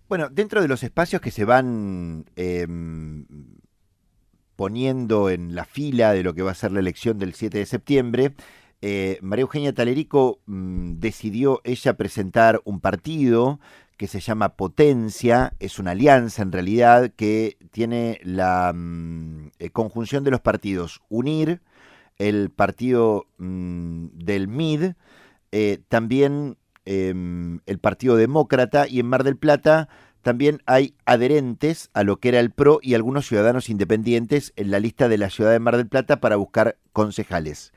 Bueno, dentro de los espacios que se van poniendo en la fila de lo que va a ser la elección del 7 de septiembre, María Eugenia Talerico decidió ella presentar un partido que se llama Potencia, es una alianza en realidad que tiene la conjunción de los partidos UNIR, el partido del MID, también el Partido Demócrata, y en Mar del Plata también hay adherentes a lo que era el PRO y algunos ciudadanos independientes en la lista de la ciudad de Mar del Plata para buscar concejales.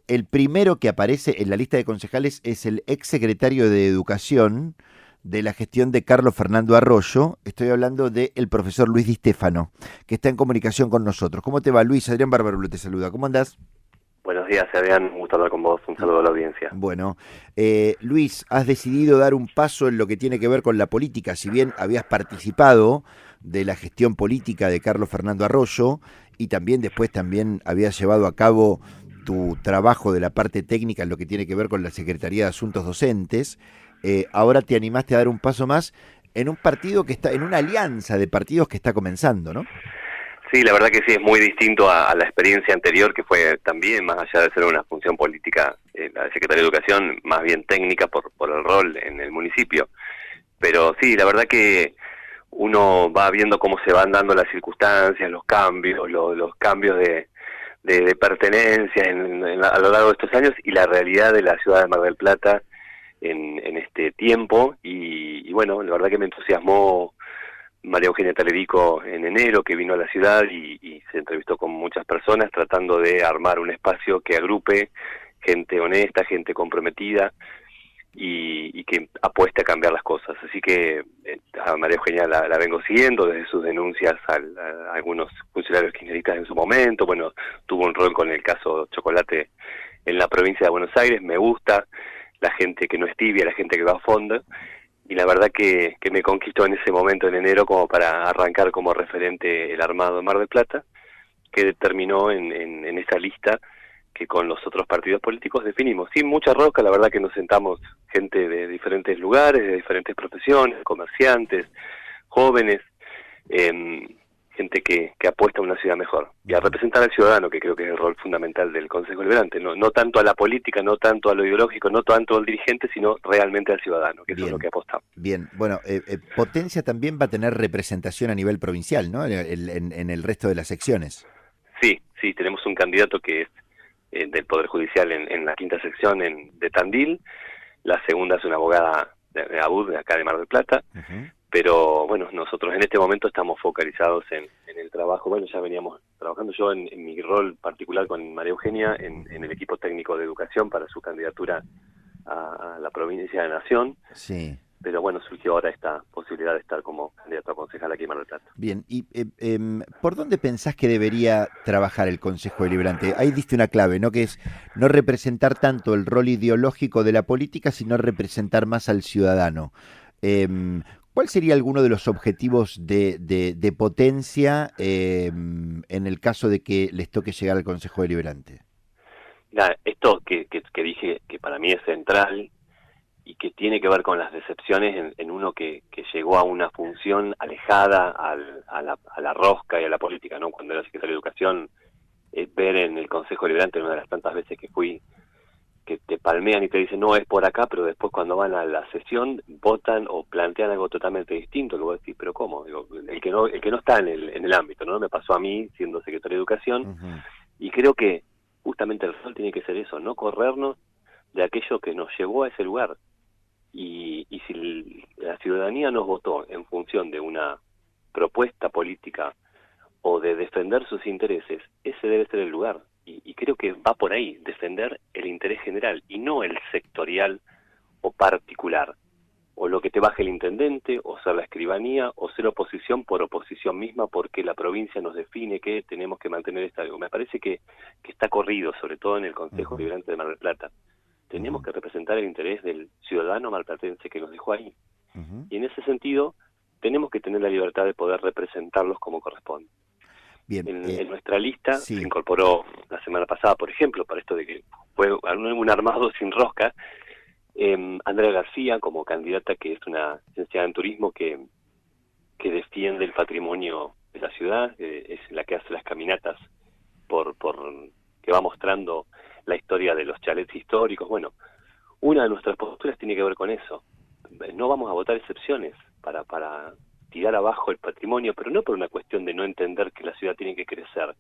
El primero que aparece en la lista de concejales es el ex secretario de Educación de la gestión de Carlos Fernando Arroyo. Estoy hablando del profesor Luis Di Stéfano, que está en comunicación con nosotros. ¿Cómo te va, Luis? Adrián Barbarulo te saluda. ¿Cómo andás? Buenos días, Adrián. Un gusto hablar con vos. Un saludo a la audiencia. Bueno, Luis, has decidido dar un paso en lo que tiene que ver con la política. Si bien habías participado de la gestión política de Carlos Fernando Arroyo y también después también habías llevado a cabo tu trabajo de la parte técnica en lo que tiene que ver con la Secretaría de Asuntos Docentes, ahora te animaste a dar un paso más en un partido que está, en una alianza de partidos que está comenzando, ¿no? Sí, la verdad que sí, es muy distinto a la experiencia anterior, que fue también, más allá de ser una función política, la de Secretaría de Educación, más bien técnica por el rol en el municipio. Pero sí, la verdad que uno va viendo cómo se van dando las circunstancias, los cambios, los cambios de pertenencia a lo largo de estos años y la realidad de la ciudad de Mar del Plata en este tiempo. Y bueno, la verdad que me entusiasmó María Eugenia Talerico en enero, que vino a la ciudad y se entrevistó con muchas personas tratando de armar un espacio que agrupe gente honesta, gente comprometida y que apueste a cambiar las cosas. Así que a María Eugenia la vengo siguiendo desde sus denuncias a algunos funcionarios kirchneristas en su momento. Bueno, tuvo un rol con el caso Chocolate en la provincia de Buenos Aires. Me gusta la gente que no es tibia, la gente que va a fondo. Y la verdad que me conquistó en ese momento, en enero, como para arrancar como referente el armado de Mar del Plata, que terminó en esa lista que con los otros partidos políticos definimos. Sin mucha rosca, la verdad que nos sentamos gente de diferentes lugares, de diferentes profesiones, comerciantes, jóvenes, gente que apuesta a una ciudad mejor y a representar al ciudadano, que creo que es el rol fundamental del Consejo Deliberante, no tanto a la política, no tanto a lo ideológico, no tanto al dirigente, sino realmente al ciudadano, que eso es lo Bien, que apostamos. bien. Bueno, Potencia también va a tener representación a nivel provincial, ¿no? En el resto de las secciones. Sí, sí, tenemos un candidato que es del Poder Judicial en la quinta sección de Tandil, la segunda es una abogada de ABUD, de acá de Mar del Plata. Ujú. Pero bueno, nosotros en este momento estamos focalizados en el trabajo. Bueno, ya veníamos trabajando yo en mi rol particular con María Eugenia en el equipo técnico de educación para su candidatura a la provincia de Nación. Sí. Pero bueno, surgió ahora esta posibilidad de estar como candidato a concejal aquí en Mar del Plata. Bien, y ¿por dónde pensás que debería trabajar el Consejo Deliberante? Ahí diste una clave, ¿no? Que es no representar tanto el rol ideológico de la política, sino representar más al ciudadano. ¿Cuál sería alguno de los objetivos de Potencia en el caso de que les toque llegar al Consejo Deliberante? Nada, esto que dije que para mí es central y que tiene que ver con las decepciones en uno que llegó a una función alejada a la rosca y a la política, ¿no? Cuando era secretario de Educación, ver en el Consejo Deliberante, una de las tantas veces que fui, que te palmean y te dicen no es por acá, pero después cuando van a la sesión votan o plantean algo totalmente distinto, que vos decís, pero ¿cómo? Digo, el que no está en el ámbito, ¿no? Me pasó a mí siendo secretario de Educación Ujú. y creo que justamente el rol tiene que ser eso, no corrernos de aquello que nos llevó a ese lugar. Y si la ciudadanía nos votó en función de una propuesta política o de defender sus intereses, ese debe ser el lugar. Y creo que va por ahí, defender el interés general y no el sectorial o particular, o lo que te baje el intendente, o ser la escribanía, o ser oposición por oposición misma, porque la provincia nos define que tenemos que mantener esta. Me parece que está corrido, sobre todo en el Consejo Ujú. Deliberante de Mar del Plata. Tenemos Ujú. que representar el interés del ciudadano marplatense que nos dejó ahí. Ujú. Y en ese sentido, tenemos que tener la libertad de poder representarlos como corresponde. Bien, En nuestra lista se sí. incorporó la semana pasada, por ejemplo, para esto de que fue un armado sin rosca, Andrea García como candidata, que es una licenciada en turismo que defiende el patrimonio de la ciudad, es la que hace las caminatas que va mostrando la historia de los chalets históricos. Bueno, una de nuestras posturas tiene que ver con eso. No vamos a votar excepciones para tirar abajo el patrimonio, pero no por una cuestión de no entender que la ciudad tiene que crecer,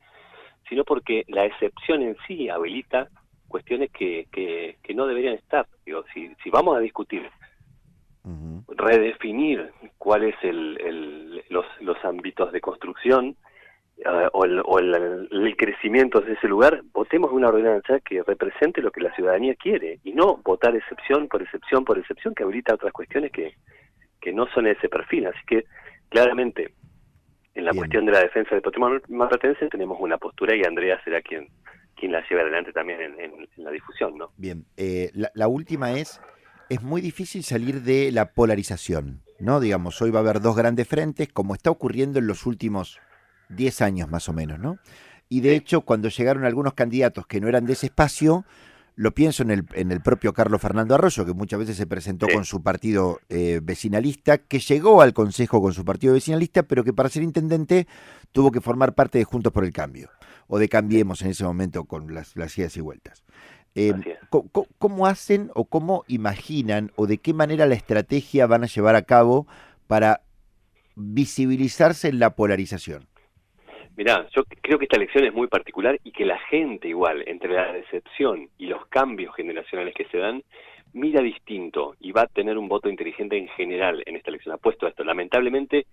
sino porque la excepción en sí habilita cuestiones que no deberían estar. Digo, si vamos a discutir, redefinir cuáles los ámbitos de construcción o el crecimiento de ese lugar, votemos una ordenanza que represente lo que la ciudadanía quiere, y no votar excepción por excepción por excepción, que habilita otras cuestiones que no son ese perfil. Así que claramente en la cuestión de la defensa del patrimonio marplatense tenemos una postura, y Andrea será quien la lleve adelante también en la difusión, ¿no? Bien, la última es muy difícil salir de la polarización, ¿no? Digamos, hoy va a haber dos grandes frentes, como está ocurriendo en los últimos 10 años más o menos, ¿no? Y de hecho, cuando llegaron algunos candidatos que no eran de ese espacio, lo pienso en el propio Carlos Fernando Arroyo, que muchas veces se presentó con su partido vecinalista, que llegó al Consejo con su partido vecinalista, pero que para ser intendente tuvo que formar parte de Juntos por el Cambio, o de Cambiemos en ese momento con las idas y vueltas. ¿Cómo hacen o cómo imaginan o de qué manera la estrategia van a llevar a cabo para visibilizarse en la polarización? Mirá, yo creo que esta elección es muy particular, y que la gente igual, entre la decepción y los cambios generacionales que se dan, mira distinto y va a tener un voto inteligente en general en esta elección. Apuesto a esto. Lamentablemente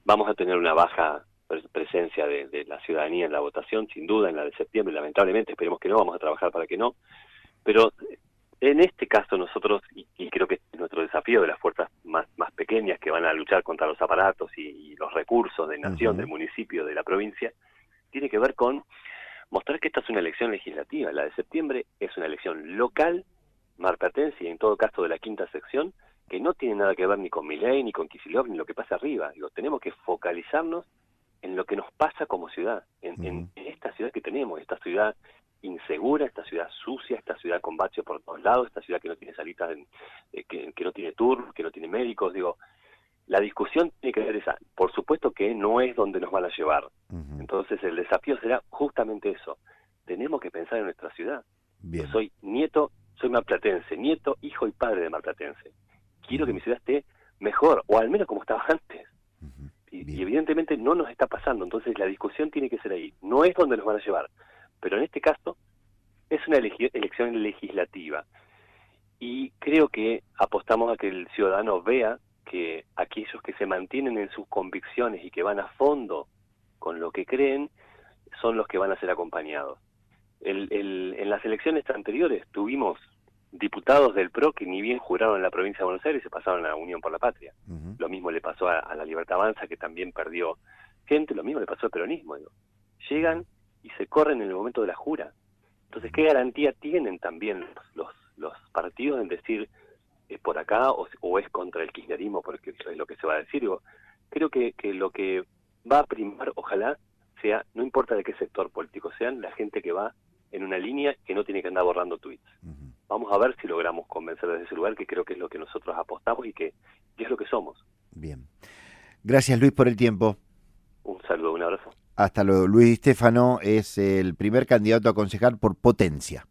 vamos a tener una baja presencia de la ciudadanía en la votación, sin duda, en la de septiembre. Lamentablemente, esperemos que no, vamos a trabajar para que no. Pero en este caso nosotros, y creo que este es nuestro desafío de las fuerzas más pequeñas que van a luchar contra los aparatos y los recursos de nación, del municipio, de la provincia, tiene que ver con mostrar que esta es una elección legislativa. La de septiembre es una elección local, marplatense, y en todo caso de la quinta sección, que no tiene nada que ver ni con Milei, ni con Kicillof, ni lo que pasa arriba. Digo, tenemos que focalizarnos en lo que nos pasa como ciudad, en esta ciudad que tenemos, esta ciudad insegura, esta ciudad sucia, esta ciudad con baches por todos lados, esta ciudad que no tiene salitas, que no tiene tour, que no tiene médicos. Digo, la discusión tiene que ver esa. Por supuesto que no es donde nos van a llevar. Entonces el desafío será justamente eso. Tenemos que pensar en nuestra ciudad. Yo soy marplatense, nieto, hijo y padre de marplatense. Quiero que mi ciudad esté mejor, o al menos como estaba antes. Y evidentemente no nos está pasando. Entonces la discusión tiene que ser ahí. No es donde nos van a llevar, pero en este caso es una elección legislativa, y creo que apostamos a que el ciudadano vea que aquellos que se mantienen en sus convicciones y que van a fondo con lo que creen son los que van a ser acompañados. En las elecciones anteriores tuvimos diputados del PRO que ni bien juraron en la provincia de Buenos Aires y se pasaron a la Unión por la Patria. Lo mismo le pasó a la Libertad Avanza, que también perdió gente. Lo mismo le pasó al peronismo. Digo. Llegan y se corren en el momento de la jura. Entonces, ¿qué garantía tienen también los partidos en decir es por acá o es contra el kirchnerismo? Porque eso es lo que se va a decir. Digo, creo que lo que va a primar, ojalá, sea, no importa de qué sector político sean, la gente que va en una línea que no tiene que andar borrando tweets. Vamos a ver si logramos convencer desde ese lugar, que creo que es lo que nosotros apostamos y que es lo que somos. Bien. Gracias, Luis, por el tiempo. Un saludo, un abrazo. Hasta luego. Luis Di Stefano es el primer candidato a concejal por Potencia.